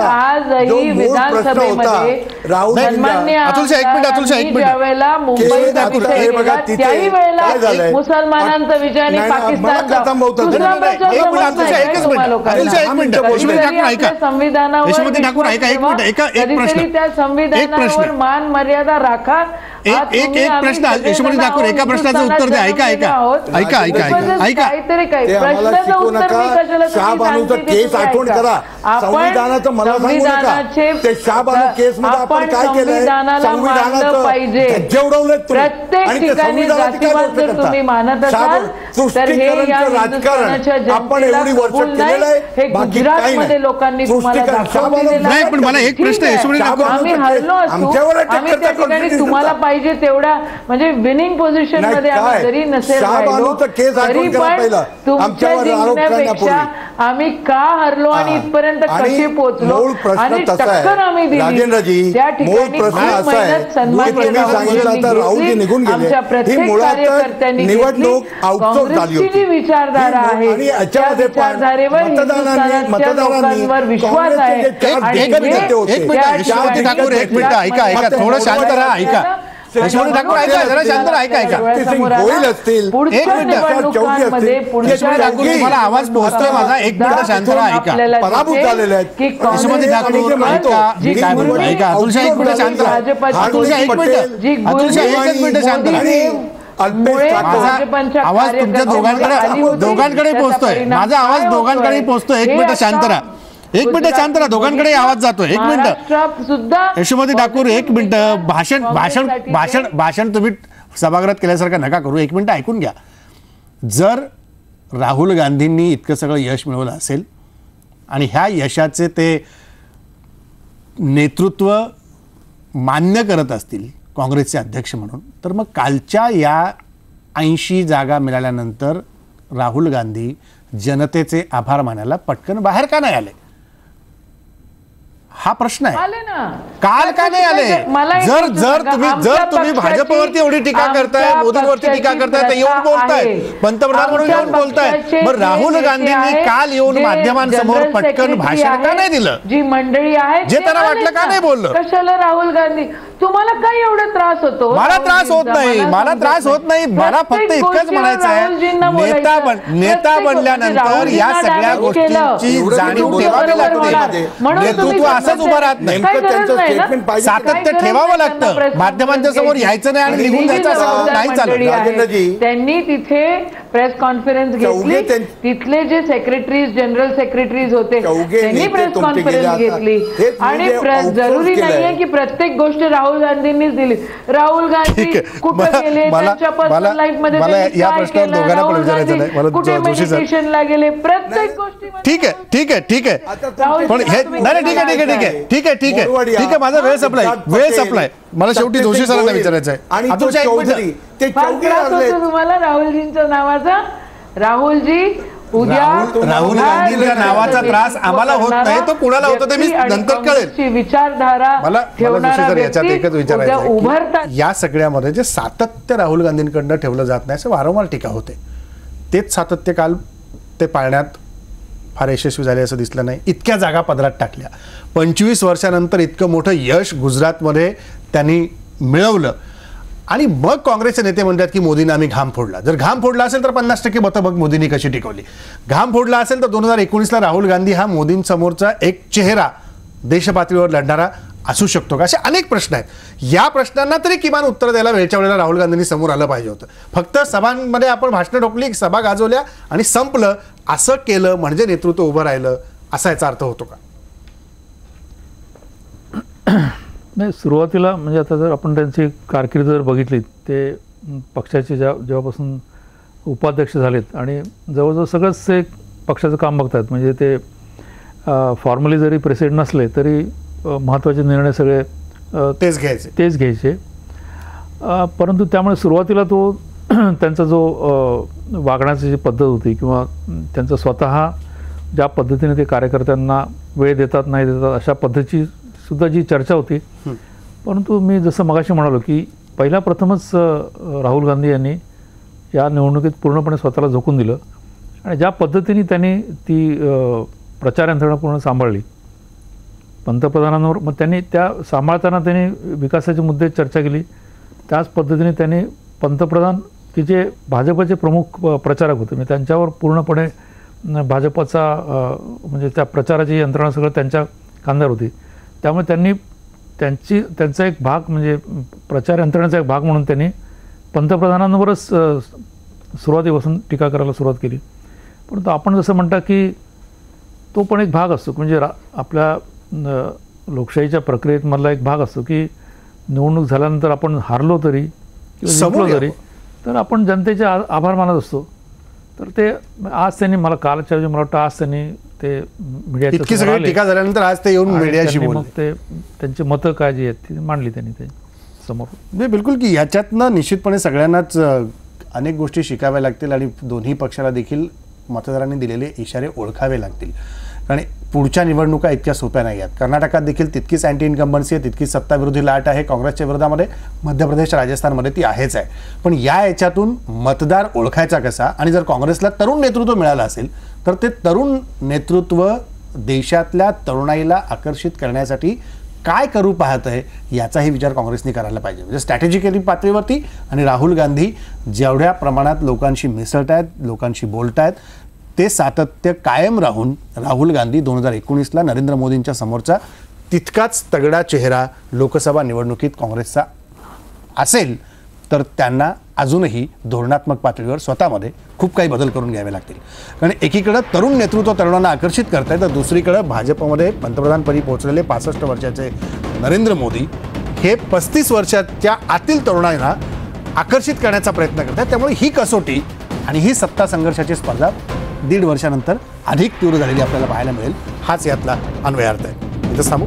आजही विधानसभेमध्ये ज्या वेळेला मुंबईत त्याही वेळेला मुसलमानांचा विजय आणि पाकिस्तानचा संविधानावर त्या संविधानावर मान मर्यादा राखा एक प्रश्न यशोमती ठाकूर एका प्रश्नाचं उत्तर द्या. ऐका ते आम्हाला शिकवू नका. शहाबानूचा केस आठवण करा. संविधानाचं मला सांगू नका. ते शहाबानू केस मध्ये आपण काय केलंय, संविधानाचं जेवढवलं प्रत्येक ठिकाणी जातीवाद जर तुम्ही मानत असाल तर हे या हिंदुस्थानाच्या जनतेला कबूल नाही. हे गुजरातमध्ये लोकांनी तुम्हाला दाखवून दिलेलं आहे. पण मला एक प्रश्न यशोमती ठाकूर, आम्ही हरलो असतो, आम्ही त्या ठिकाणी तुम्हाला पाहिजे तेवढा म्हणजे विनिंग पोझिशन मध्ये आम्ही जरी नसेल राहिलो तरी पण तुमच्या जिंकण्यापेक्षा आम्ही का हरलो आणि इथपर्यंत कसे पोहोचलो आणि टक्कर आम्ही दिली. त्या ठिकाणी खूप मेहनत सन्माननीय राहुलजी निघून आमच्या प्रत्येक कार्यकर्त्यांनी काँग्रेसची जी विचारधारा आहे त्या विचारधारेवर हिंदुस्थानाच्या लोकांवर विश्वास आहे. यशोमती ठाकूर एक मिनिट ऐका थोडं शांत राहा. यशोमती ठाकूर जरा शांत ऐका होईल असतील. एक मिनिट यशोमती ठाकूर तुम्हाला आवाज पोहोचतोय माझा. एक मिनिट शांत राहा. पराभूत झालेले आहेत यशोमती ठाकूर अतुलशाह एक मिनिट शांत राहा. अतुलशाह एक मिनिट शांत राहा. आवाज तुमच्या दोघांकडे पोहोचतोय. माझा आवाज दोघांकडे पोहोचतोय. एक मिनिट शांत राहा. दोघांकडे आवाज जातोय. एक मिनिट यशोमती ठाकूर एक मिनिट. भाषण तुम्ही सभागृहात केल्यासारखं नका करू. एक मिनिट ऐकून घ्या. जर राहुल गांधींनी इतकं सगळं यश मिळवलं असेल आणि ह्या यशाचे ते नेतृत्व मान्य करत असतील काँग्रेसचे अध्यक्ष म्हणून, तर मग कालच्या या 80 जागा मिळाल्यानंतर राहुल गांधी जनतेचे आभार मानायला पटकन बाहेर का नाही आले हा प्रश्न आहे. काल का नाही आले? जर तुम्ही भाजपवरती एवढी टीका करताय, मोदींवरती टीका करताय, तर येऊन बोलताय, पंतप्रधान म्हणून येऊन बोलताय. मग राहुल गांधींनी काल येऊन माध्यमांसमोर पटकन भाषण का नाही दिलं? जी मंडळी आहे जे त्यांना वाटलं का नाही बोललं? कशाला राहुल गांधी? तुम्हाला काय एवढा त्रास होतो? मला त्रास होत नाही. मला फक्त इतकंच म्हणायचं आहे, नेता बनल्यानंतर या सगळ्या गोष्टींची जाणीव ठेवावी लागते. नेतृत्व असंच उभं राहत नाही. सातत्य ठेवावं लागतं. माध्यमांच्या समोर यायचं नाही आणि निघून जायचं असं नाही चालत. त्यांनी तिथे प्रेस कॉन्फरन्स घेतली. तिथले जे सेक्रेटरीज, जनरल सेक्रेटरीज होते त्यांनी प्रेस कॉन्फरन्स घेतली. आणि जरुरी नाहीये की प्रत्येक गोष्ट राहुल गांधींनीच दिली. राहुल गांधी कुठे गेले, त्यांच्या पर्सनल लाईफ मध्ये या प्रश्नावर दोघांना पण विचारायचं नाही. मला कुठे मेडिटेशनला गेले, प्रत्येक गोष्टी ठीक आहे पण ठीक आहे माझा वेळ संपलाय. मला शेवटी जोशी सरांना विचारायचं आहे. तुम्हाला राहुलजींच्या नावाचा राहुलजी उद्या राहुल गांधींच्या नावाचा त्रास आम्हाला होत नाही, तो कुणाला होतो ते मी नंतर कळेल. विचारधारा मला याच्यात एकच विचारायचं, या सगळ्यामध्ये जे सातत्य राहुल गांधींकडनं ठेवलं जात नाही असं वारंवार टीका होते, तेच सातत्य काल ते पाळण्यात फार यशस्वी झाले असं दिसलं नाही. इतक्या जागा पदरात टाकल्या. 25 वर्षानंतर इतकं मोठं यश गुजरातमध्ये त्यांनी मिळवलं आणि मग काँग्रेसचे नेते म्हणतात की मोदींना आम्ही घाम फोडला. जर घाम फोडला असेल तर 50% मतं मग मोदींनी कशी टिकवली? घाम फोडला असेल तर 2019ला राहुल गांधी हा मोदींसमोरचा एक चेहरा देशपातळीवर लढणारा असू शकतो का? असे अनेक प्रश्न आहेत. या प्रश्नांना तरी किमान उत्तर द्यायला वेळच्या वेळेला राहुल गांधींनी समोर आलं पाहिजे होतं. फक्त सभांमध्ये आपण भाषणं ठोकली, सभा गाजवल्या आणि संपलं असं केलं म्हणजे नेतृत्व उभं राहिलं असा याचा अर्थ होतो का? नाही, सुरुवातीला म्हणजे आता जर आपण त्यांची कारकीर्द जर बघितली, ते पक्षाचे जेव्हापासून उपाध्यक्ष झालेत आणि जवळजवळ सगळंच ते पक्षाचं काम बघतात. म्हणजे ते फॉर्मली जरी प्रेसिडेंट नसले तरी महत्त्वाचे निर्णय सगळे तेच घ्यायचे. परंतु त्यामुळे सुरुवातीला तो त्यांचा जो वागण्याची जी पद्धत होती किंवा त्यांचं स्वतः ज्या पद्धतीने ते कार्यकर्त्यांना वेळ देतात नाही देतात अशा पद्धतीची सुद्धा जी चर्चा होती. परंतु मी जसं मगाशी म्हणालो की पहिला प्रथमच राहुल गांधी यांनी या निवडणुकीत पूर्णपणे स्वतःला झोकून दिलं आणि ज्या पद्धतीने त्यांनी ती प्रचार यंत्रणा पूर्ण सांभाळली पंतप्रधानांवर, मग त्यांनी त्या सांभाळताना त्यांनी विकासाचे मुद्दे चर्चा केली. त्याच पद्धतीने त्यांनी पंतप्रधान की जे भाजपचे प्रमुख प्रचारक होते म्हणजे त्यांच्यावर पूर्णपणे भाजपचा म्हणजे त्या प्रचाराची यंत्रणा सगळं त्यांच्या खांद्यावर होती. त्यामुळे त्यांनी त्यांचा एक भाग म्हणजे प्रचार यंत्रणेचा एक भाग म्हणून त्यांनी पंतप्रधानांवरच सुरुवातीपासून टीका करायला सुरुवात केली. परंतु आपण जसं म्हणता की तो पण एक भाग असतो, म्हणजे आपल्या लोकशाहीच्या प्रक्रियेमधला एक भाग असतो की निवडणूक झाल्यानंतर आपण हारलो तरी किंवा जिंकलो तरी तर आपण जनतेचे आभार मानत असतो. तर ते आज त्यांनी मला कालच्या मला वाटतं आज त्यांनी ते इतकी सगळी टीका झाल्यानंतर आज ते येऊन मीडियाशी बोलले. मग ते त्यांची मतं काय जी आहेत ती मांडली त्यांनी ते समोर. म्हणजे बिलकुल की याच्यातनं निश्चितपणे सगळ्यांनाच अनेक गोष्टी शिकाव्या लागतील आणि दोन्ही पक्षाला देखील मतदारांनी दिलेले इशारे ओळखावे लागतील. कारण पुढच्या निवडणुका इतक्या सोप्या नाही आहेत. कर्नाटकात देखील तितकीच अँटी इन्कम्बन्सी आहे, तितकीच सत्ताविरोधी लाट आहे काँग्रेसच्या विरोधामध्ये. मध्य प्रदेश राजस्थानमध्ये ती आहेच आहे. पण याच्यातून मतदार ओळखायचा कसा, आणि जर काँग्रेसला तरुण नेतृत्व मिळालं असेल तर ते तरुण नेतृत्व देशातल्या तरुणाईला आकर्षित करण्यासाठी काय करू पाहत आहे याचाही विचार काँग्रेसने करायला पाहिजे. म्हणजे स्ट्रॅटेजिकली पातळीवरती. आणि राहुल गांधी जेवढ्या प्रमाणात लोकांशी मिसळत आहेत, लोकांशी बोलत आहेत, ते सातत्य कायम राहून राहुल गांधी 2019ला नरेंद्र मोदींच्या समोरचा तितकाच तगडा चेहरा लोकसभा निवडणुकीत काँग्रेसचा असेल तर त्यांना अजूनही धोरणात्मक पातळीवर स्वतःमध्ये खूप काही बदल करून घ्यावे लागतील. कारण एकीकडे तरुण नेतृत्व तरुणांना आकर्षित करतायत, तर दुसरीकडे भाजपमध्ये पंतप्रधानपदी पोहोचलेले 65 वर्षाचे नरेंद्र मोदी हे 35 वर्षाच्या आतील तरुणांना आकर्षित करण्याचा प्रयत्न करतात. त्यामुळे ही कसोटी आणि ही सत्ता संघर्षाची स्पर्धा 1.5 वर्षानंतर अधिक तीव्र झालेली आपल्याला पाहायला मिळेल. हाच यातला अन्वयार्थ आहे. इथं थांबू.